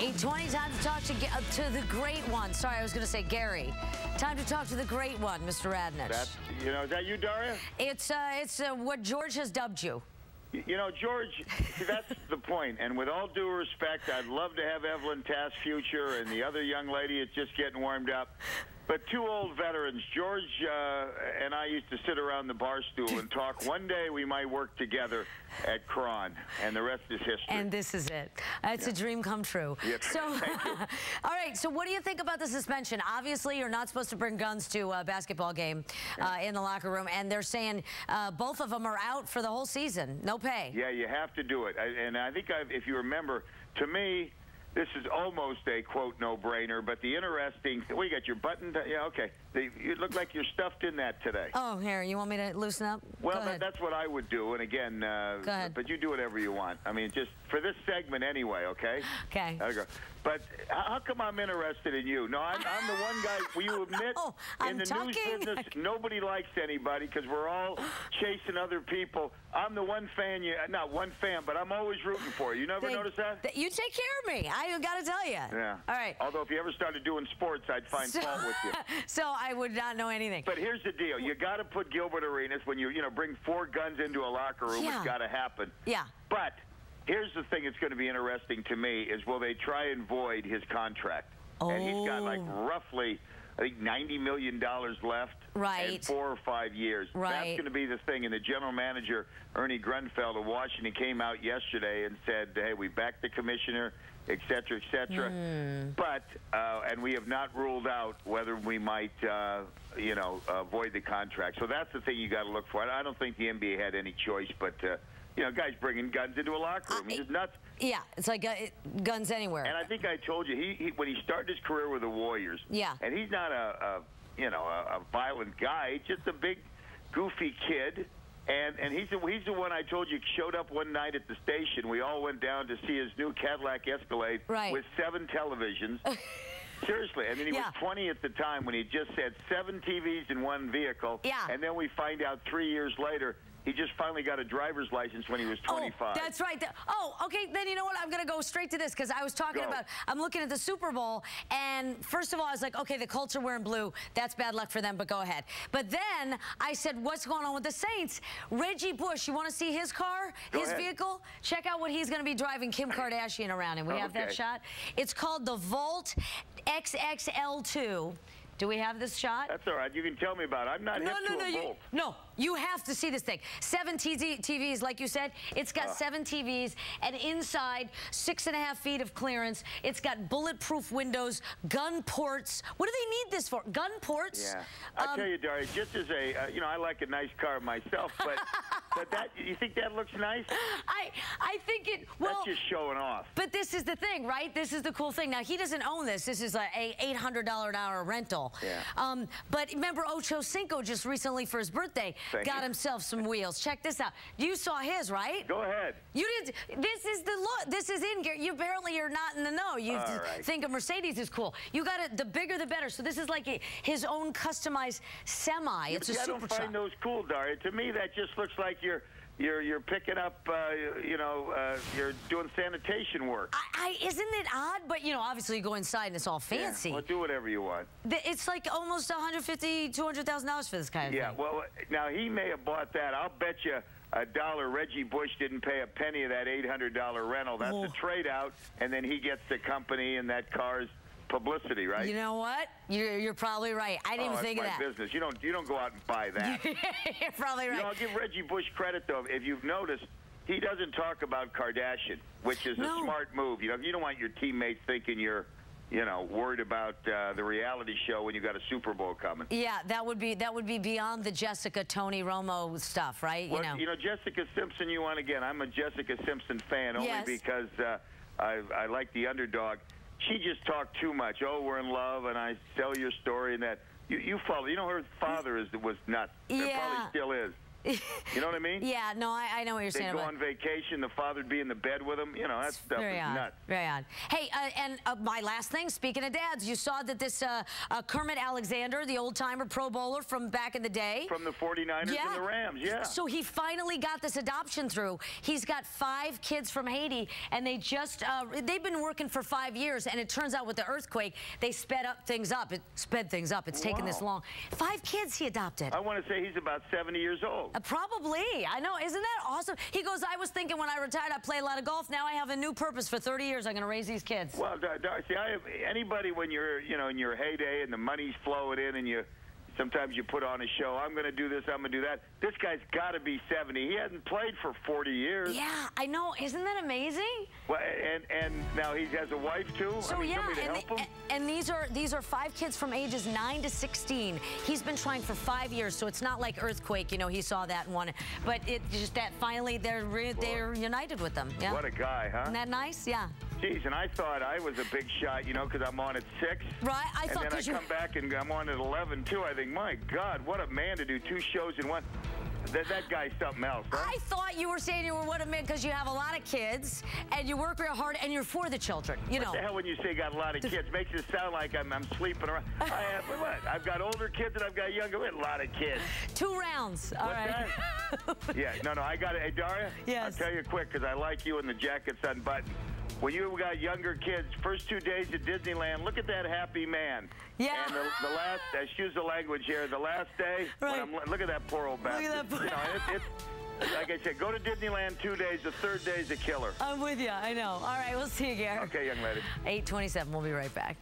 8:20, time to talk to the great one. Sorry, I was going to say Gary. Time to talk to the great one, Mr. Radnich. That's, is that you, Darya? It's what George has dubbed you. You know, George, see, that's the point. And with all due respect, I'd love to have Evelyn Task Future and the other young lady is just getting warmed up. But two old veterans, George and I used to sit around the bar stool and talk. One day we might work together at Kron, and the rest is history. And this is it. It's a dream come true. Yep. So, all right, so what do you think about the suspension? Obviously, you're not supposed to bring guns to a basketball game in the locker room, and they're saying both of them are out for the whole season. No pay. Yeah, you have to do it. And I think if you remember, to me, this is almost a, quote, no-brainer, but the interesting, well, you got your button, yeah, okay. You look like you're stuffed in that today. Oh, here, you want me to loosen up? Well, that's what I would do, and again, go ahead. But you do whatever you want. I mean, just for this segment anyway, okay? Okay. There you go. But how come I'm interested in you? No, I'm the one guy, will you admit, in the news business, nobody likes anybody because we're all chasing other people. I'm the one fan, not one fan, but I'm always rooting for you. You never notice that? You take care of me. I got to tell you. Yeah. All right. Although if you ever started doing sports, I'd find fault with you. So I would not know anything. But here's the deal. You got to put Gilbert Arenas, when you bring 4 guns into a locker room, it's got to happen. Yeah. But here's the thing that's going to be interesting to me is will they try and void his contract? Oh. And he's got like roughly, I think, $90 million left. Right. In 4 or 5 years. Right. That's going to be the thing. And the general manager, Ernie Grunfeld of Washington, came out yesterday and said, hey, we backed the commissioner, et cetera, et cetera. But, and we have not ruled out whether we might, void the contract. So that's the thing you got to look for. I don't think the NBA had any choice, but, guys bringing guns into a locker room. He's nuts. Yeah, it's like guns anywhere. And I think I told you, he when he started his career with the Warriors, and he's not a violent guy, just a big, goofy kid. And he's the one I told you showed up one night at the station. We all went down to see his new Cadillac Escalade with 7 televisions. Seriously, I mean, he was 20 at the time when he just had 7 TVs in one vehicle. Yeah. And then we find out 3 years later, he just finally got a driver's license when he was 25. Oh, that's right. Okay, then you know what? I'm going to go straight to this because I was talking about, I'm looking at the Super Bowl, and first of all, I was like, okay, the Colts are wearing blue. That's bad luck for them, but go ahead. But then I said, what's going on with the Saints? Reggie Bush, you want to see his car, his vehicle? Check out what he's going to be driving Kim Kardashian around in. We have that shot. It's called the Volt XXL2. Do we have this shot? That's all right. You can tell me about it. I'm not hip to a Volt. No, you have to see this thing. 7 TVs, like you said. It's got 7 TVs, and inside, 6.5 feet of clearance. It's got bulletproof windows, gun ports. What do they need this for? Gun ports? Yeah. I tell you, Darya, just as a, I like a nice car myself, but you think that looks nice? I think it, well. That's just showing off. But this is the thing, right? This is the cool thing. Now, he doesn't own this. This is a $800 an hour rental. Yeah. But remember, Ocho Cinco just recently for his birthday got himself some wheels. Check this out. You saw his, right? Go ahead. You did. This is the look. This is in. You apparently are not in the know. You think a Mercedes is cool. You got it. The bigger, the better. So this is like his own customized semi. It's a super truck. I don't find those cool, Darya. To me, that just looks like you're picking up, you're doing sanitation work. Isn't it odd? But, obviously you go inside and it's all fancy. Yeah, well, do whatever you want. It's like almost $150,000, $200,000 for this kind of thing. Yeah, well, now he may have bought that. I'll bet you $1 Reggie Bush didn't pay a penny of that $800 rental. That's a trade-out, and then he gets the company and that car's publicity, right? You know what? You're probably right. I didn't even think of that. That's my business. You don't go out and buy that. You're probably right. I'll give Reggie Bush credit, though. If you've noticed, he doesn't talk about Kardashian, which is a smart move. You don't want your teammates thinking you're, worried about the reality show when you got a Super Bowl coming. Yeah, that would be beyond the Jessica, Tony Romo stuff, right? Well, Jessica Simpson, you want again. I'm a Jessica Simpson fan only because I like the underdog. She just talked too much. Oh, we're in love, and I sell your story, and that you follow. Her father was nuts. Yeah. Probably still is. You know what I mean? Yeah, no, I know what you're saying. They'd go on vacation, the father'd be in the bed with them. You know, that stuff is nuts. Very odd. Hey, and my last thing, speaking of dads, you saw that this Kermit Alexander, the old-timer Pro Bowler from back in the day. From the 49ers and the Rams, yeah. So he finally got this adoption through. He's got 5 kids from Haiti, and they just, they've been working for 5 years, and it turns out with the earthquake, they sped things up. It's taken this long. 5 kids he adopted. I want to say he's about 70 years old. Probably. I know. Isn't that awesome? He goes, I was thinking when I retired, I'd play a lot of golf. Now I have a new purpose. For 30 years, I'm going to raise these kids. Well, Darcy, anybody when you're, in your heyday and the money's flowing in and sometimes you put on a show, I'm going to do this, I'm going to do that. This guy's got to be 70. He hasn't played for 40 years. Yeah, I know. Isn't that amazing? Well, and now he has a wife, too? So, and these are 5 kids from ages 9 to 16. He's been trying for 5 years, so it's not like earthquake, he saw that and wanted. But it's just that finally they're united with them. Yeah. What a guy, huh? Isn't that nice? Yeah. Geez, and I thought I was a big shot, because I'm on at 6. Right, and then I come back and I'm on at 11, too. I think, my God, what a man to do 2 shows in one. That guy's something else, huh? I thought you were saying you were what a man because you have a lot of kids and you work real hard and you're for the children, What the hell when you say got a lot of kids? Makes it sound like I'm sleeping around. I've got older kids and I've got younger. We have a lot of kids. 2 rounds. All right. Yeah, no, I got it. Hey, Darya? Yes. I'll tell you quick because I like you and the jacket's unbuttoned. When you got younger kids, first 2 days at Disneyland, look at that happy man. Yeah. And the last, excuse the language here, the last day, look at that poor old bastard. Look at that it's like I said, go to Disneyland 2 days, the 3rd day is a killer. I'm with you, I know. All right, we'll see you, Gary. Okay, young lady. 8:27, we'll be right back.